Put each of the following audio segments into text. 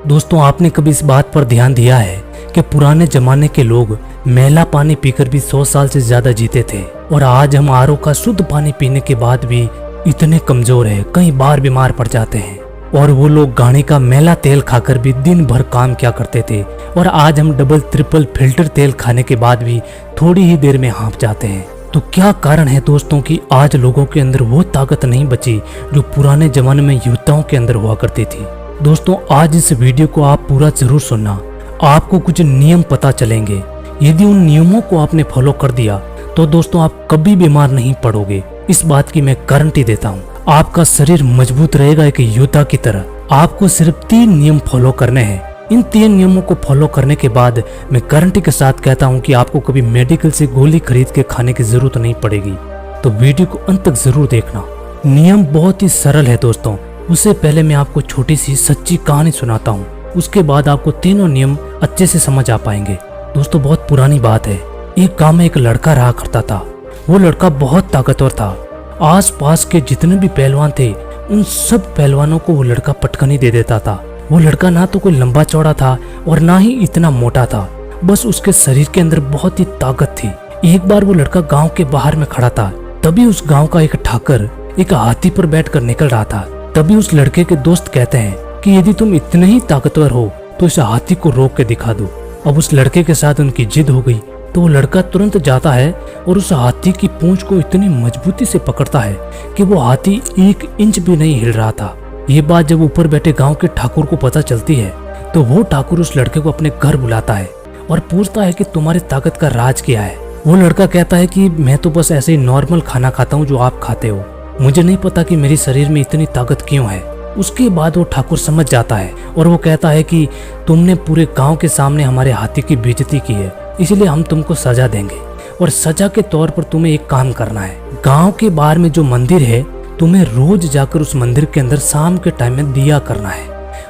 दोस्तों, आपने कभी इस बात पर ध्यान दिया है कि पुराने जमाने के लोग मैला पानी पीकर भी 100 साल से ज्यादा जीते थे, और आज हम आरओ का शुद्ध पानी पीने के बाद भी इतने कमजोर है, कई बार बीमार पड़ जाते हैं। और वो लोग गाड़ी का मैला तेल खाकर भी दिन भर काम क्या करते थे, और आज हम डबल ट्रिपल फिल्टर तेल खाने के बाद भी थोड़ी ही देर में हाँफ जाते हैं। तो क्या कारण है दोस्तों कि आज लोगों के अंदर वो ताकत नहीं बची जो पुराने जमाने में योद्धाओं के अंदर हुआ करती थी। दोस्तों, आज इस वीडियो को आप पूरा जरूर सुनना, आपको कुछ नियम पता चलेंगे। यदि उन नियमों को आपने फॉलो कर दिया तो दोस्तों आप कभी बीमार नहीं पड़ोगे, इस बात की मैं गारंटी देता हूँ। आपका शरीर मजबूत रहेगा एक योद्धा की तरह। आपको सिर्फ 3 नियम फॉलो करने हैं। इन 3 नियमों को फॉलो करने के बाद मैं गारंटी के साथ कहता हूँ कि आपको कभी मेडिकल से गोली खरीद के खाने की जरूरत नहीं पड़ेगी। तो वीडियो को अंत तक जरूर देखना। नियम बहुत ही सरल है दोस्तों। उससे पहले मैं आपको छोटी सी सच्ची कहानी सुनाता हूँ, उसके बाद आपको तीनों नियम अच्छे से समझ आ पाएंगे। दोस्तों, बहुत पुरानी बात है। एक गांव में एक लड़का रहा करता था। वो लड़का बहुत ताकतवर था। आसपास के जितने भी पहलवान थे उन सब पहलवानों को वो लड़का पटकनी दे देता था। वो लड़का ना तो कोई लंबा चौड़ा था और ना ही इतना मोटा था, बस उसके शरीर के अंदर बहुत ही ताकत थी। एक बार वो लड़का गांव के बाहर में खड़ा था, तभी उस गांव का एक ठाकर एक हाथी पर बैठकर निकल रहा था। तभी उस लड़के के दोस्त कहते हैं कि यदि तुम इतने ही ताकतवर हो तो इस हाथी को रोक के दिखा दो। अब उस लड़के के साथ उनकी जिद हो गई, तो वो लड़का तुरंत जाता है और उस हाथी की पूंछ को इतनी मजबूती से पकड़ता है कि वो हाथी 1 इंच भी नहीं हिल रहा था। ये बात जब ऊपर बैठे गांव के ठाकुर को पता चलती है तो वो ठाकुर उस लड़के को अपने घर बुलाता है और पूछता है कि तुम्हारी ताकत का राज क्या है। वो लड़का कहता है कि मैं तो बस ऐसे ही नॉर्मल खाना खाता हूँ जो आप खाते हो, मुझे नहीं पता कि मेरे शरीर में इतनी ताकत क्यों है। उसके बाद वो ठाकुर समझ जाता है और वो कहता है कि तुमने पूरे गांव के सामने हमारे हाथी की बेइज्जती की है, इसलिए हम तुमको सजा देंगे। और सजा के तौर पर तुम्हें एक काम करना है, गांव के बाहर में जो मंदिर है तुम्हें रोज जाकर उस मंदिर के अंदर शाम के टाइम में दिया करना है,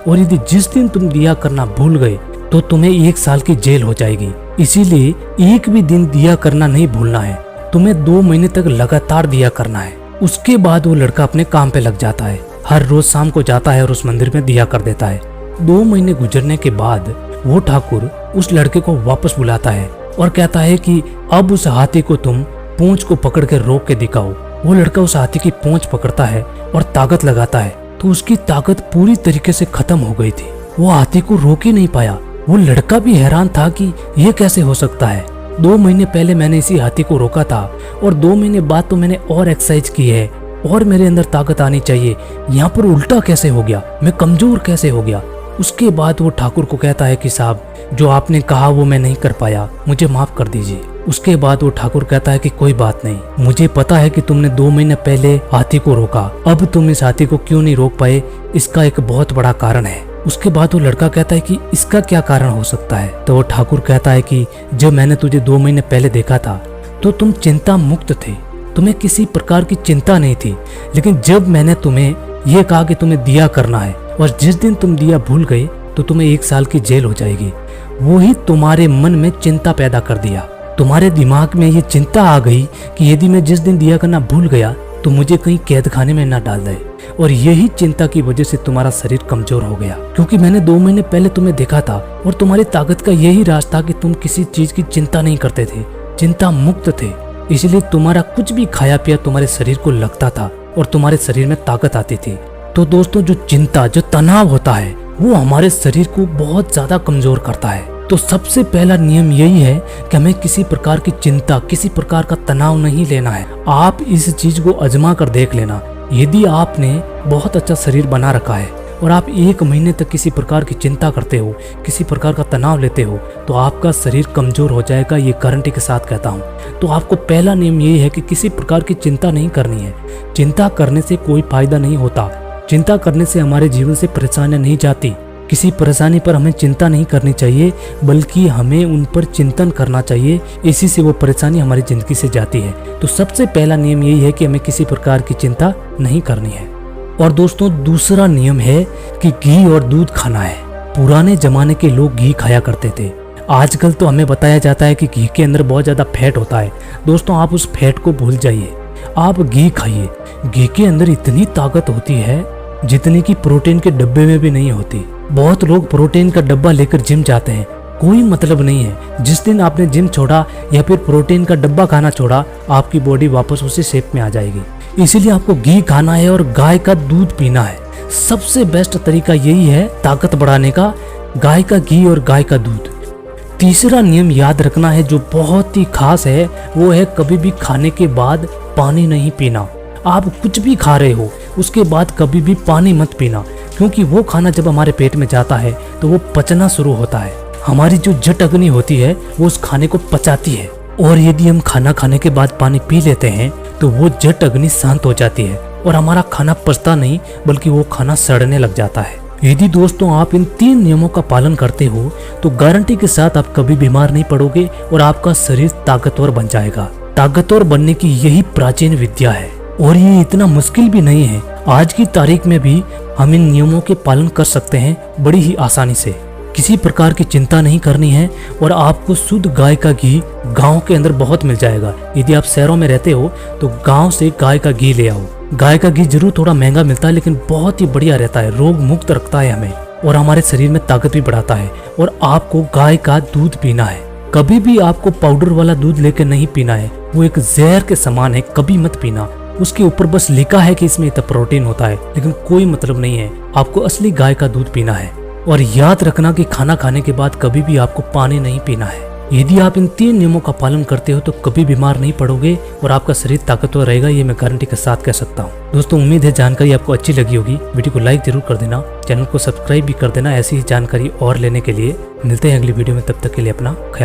और यदि जिस दिन तुम दिया करना भूल गए तो तुम्हें 1 साल की जेल हो जाएगी। इसीलिए एक भी दिन दिया करना नहीं भूलना है, तुम्हें 2 महीने तक लगातार दिया करना है। उसके बाद वो लड़का अपने काम पे लग जाता है, हर रोज शाम को जाता है और उस मंदिर में दिया कर देता है। 2 महीने गुजरने के बाद वो ठाकुर उस लड़के को वापस बुलाता है और कहता है कि अब उस हाथी को तुम पूंछ को पकड़ के रोक के दिखाओ। वो लड़का उस हाथी की पूंछ पकड़ता है और ताकत लगाता है, तो उसकी ताकत पूरी तरीके से खत्म हो गई थी। वो हाथी को रोक ही नहीं पाया। वो लड़का भी हैरान था कि ये कैसे हो सकता है। 2 महीने पहले मैंने इसी हाथी को रोका था और 2 महीने बाद तो मैंने और एक्सरसाइज की है और मेरे अंदर ताकत आनी चाहिए, यहाँ पर उल्टा कैसे हो गया, मैं कमजोर कैसे हो गया। उसके बाद वो ठाकुर को कहता है कि साहब, जो आपने कहा वो मैं नहीं कर पाया, मुझे माफ कर दीजिए। उसके बाद वो ठाकुर कहता है कि कोई बात नहीं, मुझे पता है कि तुमने 2 महीने पहले हाथी को रोका, अब तुम इस हाथी को क्यों नहीं रोक पाए, इसका एक बहुत बड़ा कारण है। उसके बाद वो लड़का कहता है कि इसका क्या कारण हो सकता है। तो वो ठाकुर कहता है कि जब मैंने तुझे 2 महीने पहले देखा था तो तुम चिंता मुक्त थे, तुम्हें किसी प्रकार की चिंता नहीं थी। लेकिन जब मैंने तुम्हें यह कहा कि तुम्हें दिया करना है और जिस दिन तुम दिया भूल गए तो तुम्हें 1 साल की जेल हो जाएगी, वही तुम्हारे मन में चिंता पैदा कर दिया। तुम्हारे दिमाग में ये चिंता आ गई कि यदि मैं जिस दिन दिया करना भूल गया तो मुझे कहीं कैद खाने में ना डाल दे, और यही चिंता की वजह से तुम्हारा शरीर कमजोर हो गया। क्योंकि मैंने 2 महीने पहले तुम्हें देखा था और तुम्हारी ताकत का यही राज था कि तुम किसी चीज की चिंता नहीं करते थे, चिंता मुक्त थे। इसलिए तुम्हारा कुछ भी खाया पिया तुम्हारे शरीर को लगता था और तुम्हारे शरीर में ताकत आती थी। तो दोस्तों, जो चिंता, जो तनाव होता है वो हमारे शरीर को बहुत ज्यादा कमजोर करता है। तो सबसे पहला नियम यही है कि हमें किसी प्रकार की चिंता, किसी प्रकार का तनाव नहीं लेना है। आप इस चीज को आजमा कर देख लेना। यदि आपने बहुत अच्छा शरीर बना रखा है और आप 1 महीने तक किसी प्रकार की चिंता करते हो, किसी प्रकार का तनाव लेते हो, तो आपका शरीर कमजोर हो जाएगा, ये गारंटी के साथ कहता हूँ। तो आपको पहला नियम यही है कि किसी प्रकार की चिंता नहीं करनी है। चिंता करने से कोई फायदा नहीं होता। चिंता करने से हमारे जीवन से परेशानियां नहीं जाती। किसी परेशानी पर हमें चिंता नहीं करनी चाहिए, बल्कि हमें उन पर चिंतन करना चाहिए, इसी से वो परेशानी हमारी जिंदगी से जाती है। तो सबसे पहला नियम यही है कि हमें किसी प्रकार की चिंता नहीं करनी है। और दोस्तों, दूसरा नियम है कि घी और दूध खाना है। पुराने जमाने के लोग घी खाया करते थे। आजकल तो हमें बताया जाता है कि घी के अंदर बहुत ज्यादा फैट होता है। दोस्तों, आप उस फैट को भूल जाइए, आप घी खाइए। घी के अंदर इतनी ताकत होती है जितनी कि प्रोटीन के डब्बे में भी नहीं होती। बहुत लोग प्रोटीन का डब्बा लेकर जिम जाते हैं, कोई मतलब नहीं है। जिस दिन आपने जिम छोड़ा या फिर प्रोटीन का डब्बा खाना छोड़ा, आपकी बॉडी वापस उसी शेप में आ जाएगी। इसीलिए आपको घी खाना है और गाय का दूध पीना है। सबसे बेस्ट तरीका यही है ताकत बढ़ाने का, गाय का घी और गाय का दूध। तीसरा नियम याद रखना है जो बहुत ही खास है, वो है कभी भी खाने के बाद पानी नहीं पीना। आप कुछ भी खा रहे हो उसके बाद कभी भी पानी मत पीना, क्योंकि वो खाना जब हमारे पेट में जाता है तो वो पचना शुरू होता है। हमारी जो जठ अग्नि होती है वो उस खाने को पचाती है, और यदि हम खाना खाने के बाद पानी पी लेते हैं तो वो जठ अग्नि शांत हो जाती है और हमारा खाना पचता नहीं बल्कि वो खाना सड़ने लग जाता है। यदि दोस्तों आप इन 3 नियमों का पालन करते हो तो गारंटी के साथ आप कभी बीमार नहीं पड़ोगे और आपका शरीर ताकतवर बन जाएगा। ताकतवर बनने की यही प्राचीन विद्या है और ये इतना मुश्किल भी नहीं है। आज की तारीख में भी हम इन नियमों के पालन कर सकते हैं बड़ी ही आसानी से। किसी प्रकार की चिंता नहीं करनी है और आपको शुद्ध गाय का घी गांव के अंदर बहुत मिल जाएगा। यदि आप शहरों में रहते हो तो गांव से गाय का घी ले आओ। गाय का घी जरूर थोड़ा महंगा मिलता है लेकिन बहुत ही बढ़िया रहता है, रोग मुक्त रखता है हमें और हमारे शरीर में ताकत भी बढ़ाता है। और आपको गाय का दूध पीना है। कभी भी आपको पाउडर वाला दूध लेकर नहीं पीना है, वो एक जहर के समान है, कभी मत पीना। उसके ऊपर बस लिखा है कि इसमें इतना प्रोटीन होता है लेकिन कोई मतलब नहीं है। आपको असली गाय का दूध पीना है। और याद रखना कि खाना खाने के बाद कभी भी आपको पानी नहीं पीना है। यदि आप इन 3 नियमों का पालन करते हो तो कभी बीमार नहीं पड़ोगे और आपका शरीर ताकतवर रहेगा, ये मैं गारंटी के साथ कह सकता हूँ। दोस्तों उम्मीद है जानकारी आपको अच्छी लगी होगी। वीडियो को लाइक जरूर कर देना, चैनल को सब्सक्राइब भी कर देना ऐसी ही जानकारी और लेने के लिए। मिलते हैं अगली वीडियो में, तब तक के लिए अपना ख्याल